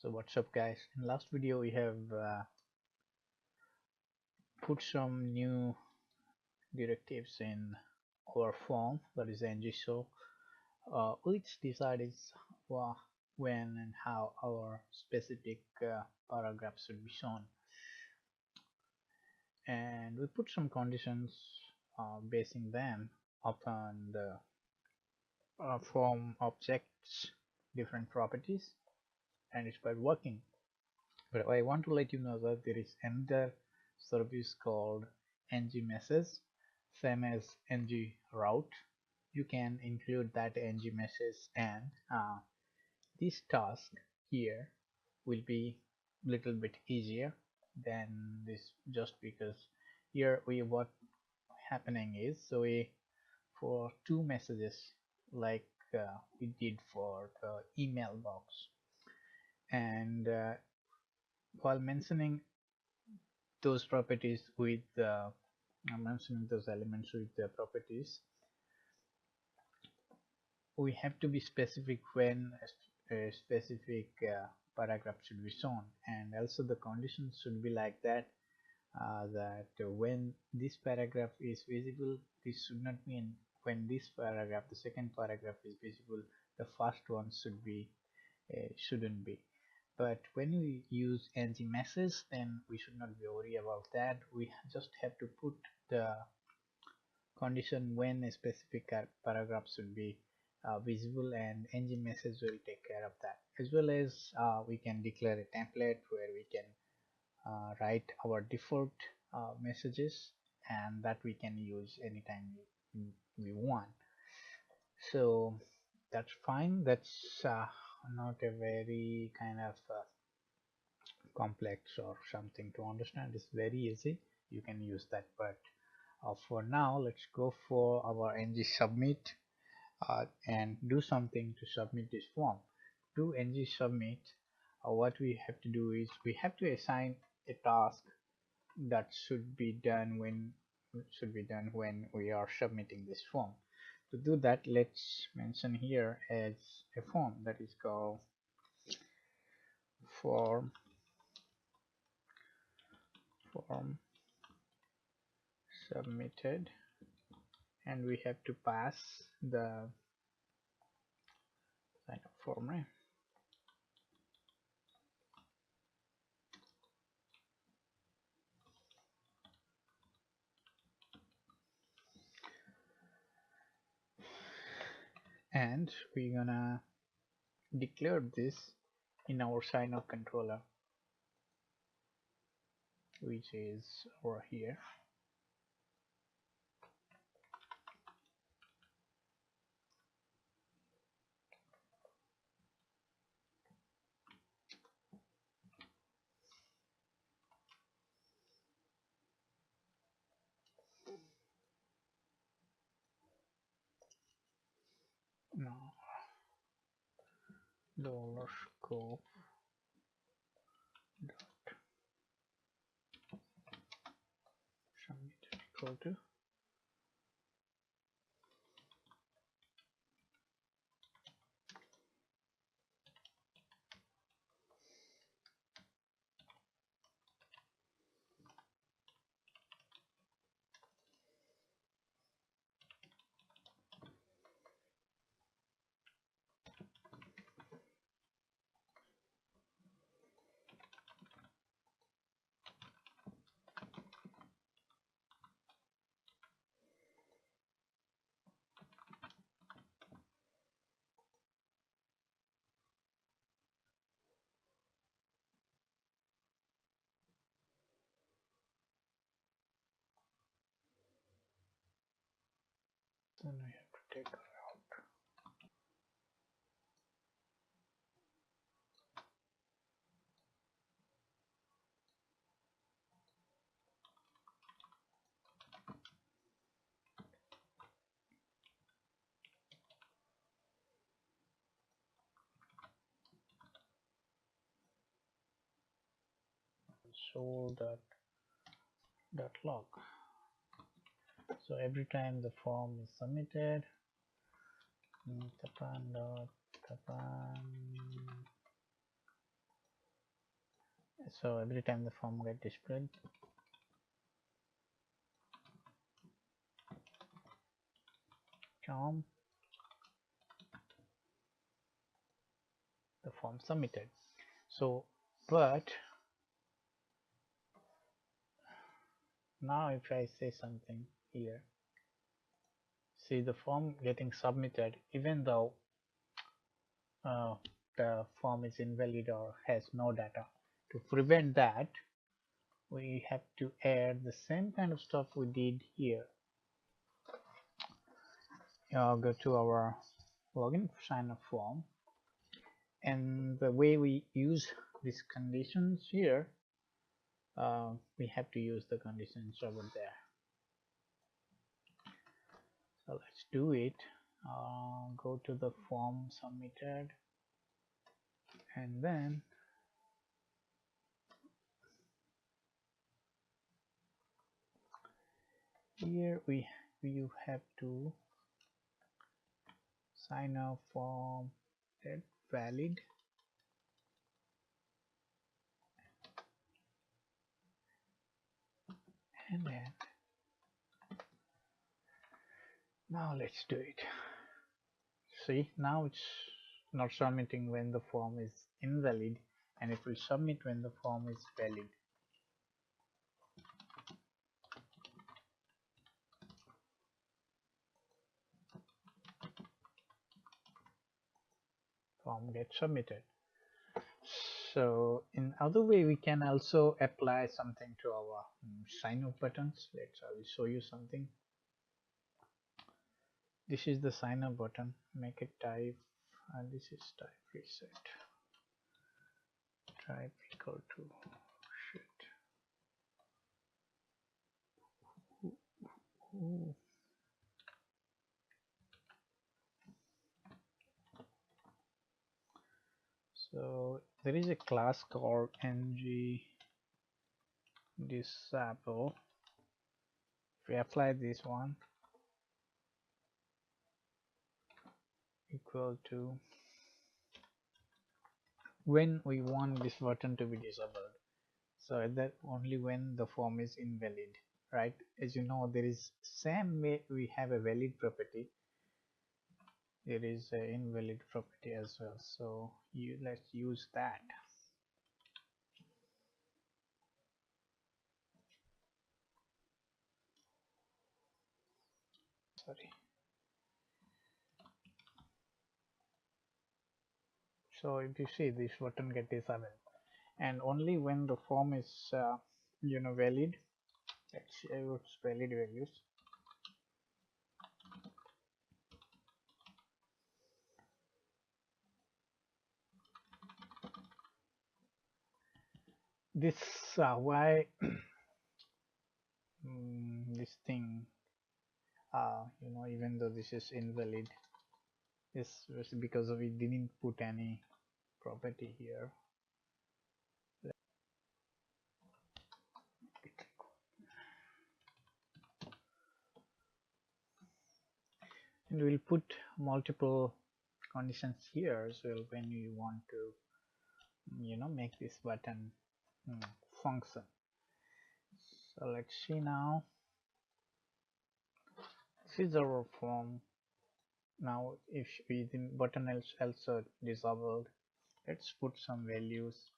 So what's up guys, in last video we have put some new directives in our form, that is ng-show, which decides when and how our specific paragraph should be shown, and we put some conditions basing them upon the form objects different properties, and it's quite working. But I want to let you know that there is another service called ng-message, same as ng-route. You can include that ng-message, and this task here will be little bit easier than this, just because here what happening is, so we for two messages like we did for the email box, and while mentioning those properties with mentioning those elements with the properties, we have to be specific when a specific paragraph should be shown, and also the conditions should be like that, when this paragraph is visible, this should not mean when this paragraph, the second paragraph, is visible, the first one shouldn't be. But when we use ng-message, then we should not be worried about that. We just have to put the condition when a specific paragraph should be visible, and ng-message will take care of that. As well as we can declare a template where we can write our default messages, and that we can use anytime we want. So that's fine. That's not a very kind of complex or something to understand. It's very easy, you can use that. But for now, let's go for our ng submit and do something to submit this form. To ng submit, what we have to do is we have to assign a task that should be done when we are submitting this form. To do that, let's mention here as a form that is called form submitted, and we have to pass the kind of form name. And we're gonna declare this in our sign up controller, which is over here. Now $scope dot submit equal to then we have to take a route. Console.log. So every time the form is submitted, tapan So every time the form get displayed, form the form submitted. So but now if I say something here, see the form getting submitted even though uh, the form is invalid or has no data. To prevent that, we have to add the same kind of stuff we did here. Go to our login sign up form, and the way we use these conditions here, we have to use the conditions over there. So let's do it. Go to the form submitted, and then here you have to sign up form that valid, and then now let's do it. See, now it's not submitting when the form is invalid, and it will submit when the form is valid. Form gets submitted. So in other way, we can also apply something to our sign up buttons. I will show you something. This is the sign up button. Make it type, and this is type reset. Type equal to shit. Ooh. So there is a class called ngDisable. If we apply this one, equal to when we want this button to be disabled. So that only when the form is invalid, right? As you know, there is same way we have a valid property, there is an invalid property as well. So let's use that. Sorry. So if you see, this button get disabled, and only when the form is valid. Let's see its valid values. This why this thing, even though this is invalid, this was because we didn't put any property here. And we'll put multiple conditions here as well when you want to make this button function. So let's see now. This is our form. Now if the button is also disabled, let's put some values.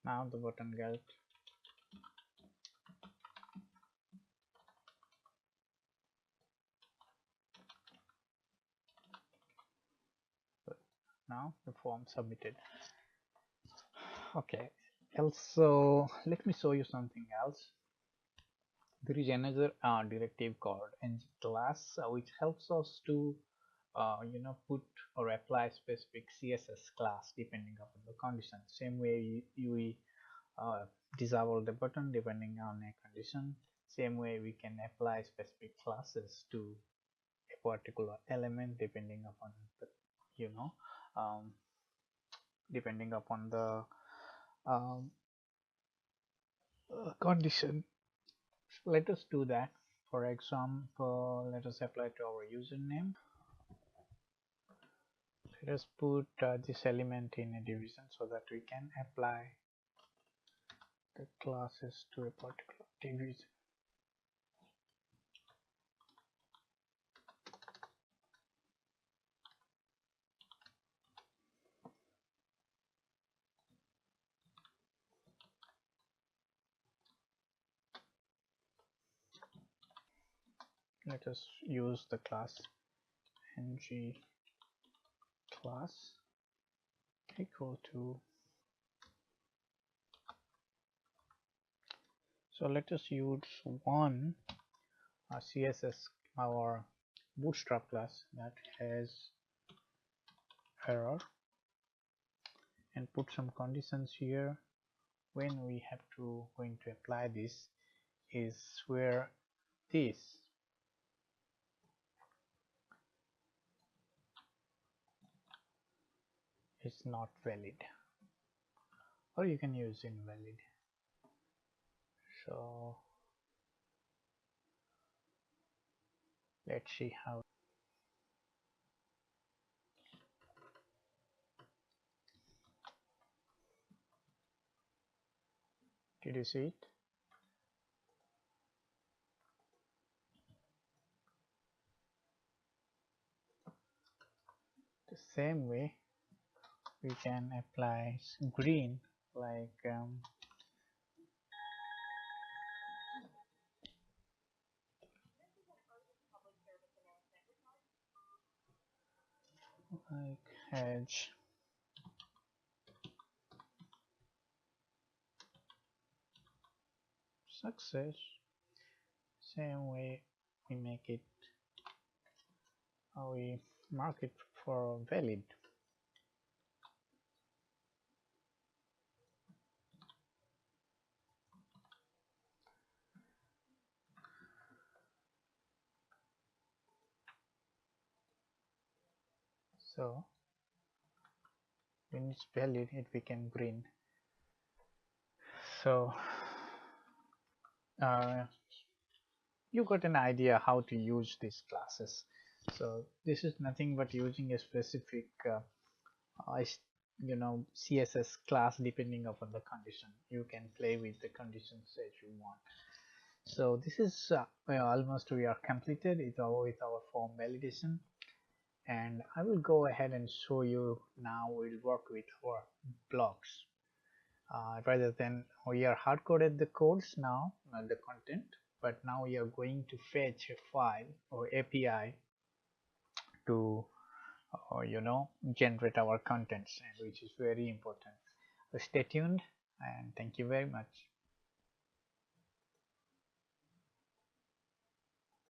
Now the button gets now the form submitted. Okay, also let me show you something else. There is another directive called ng class which helps us to put or apply specific CSS class depending upon the condition. Same way you disable the button depending on a condition, same way we can apply specific classes to a particular element depending upon the depending upon the condition. let us do that. For example, let us apply to our username. Let us put this element in a division so that we can apply the classes to a particular division. Let us use the class ng class equal to, so let us use one CSS, our bootstrap class that has error, and put some conditions here. When we have to going to apply this is where this is not valid, or you can use invalid. So let's see how. Did you see it? The same way we can apply green, like hedge, success. Same way we make it, we mark it for valid. So when it's valid, it became green. So you got an idea how to use these classes. So this is nothing but using a specific CSS class depending upon the condition. You can play with the conditions that you want. So this is almost we are completed with our form validation, and I will go ahead and show you now. We'll work with our blocks. Rather than we are hard coded the codes now, the content, but now we are going to fetch a file or API to generate our contents, which is very important. So stay tuned, and thank you very much.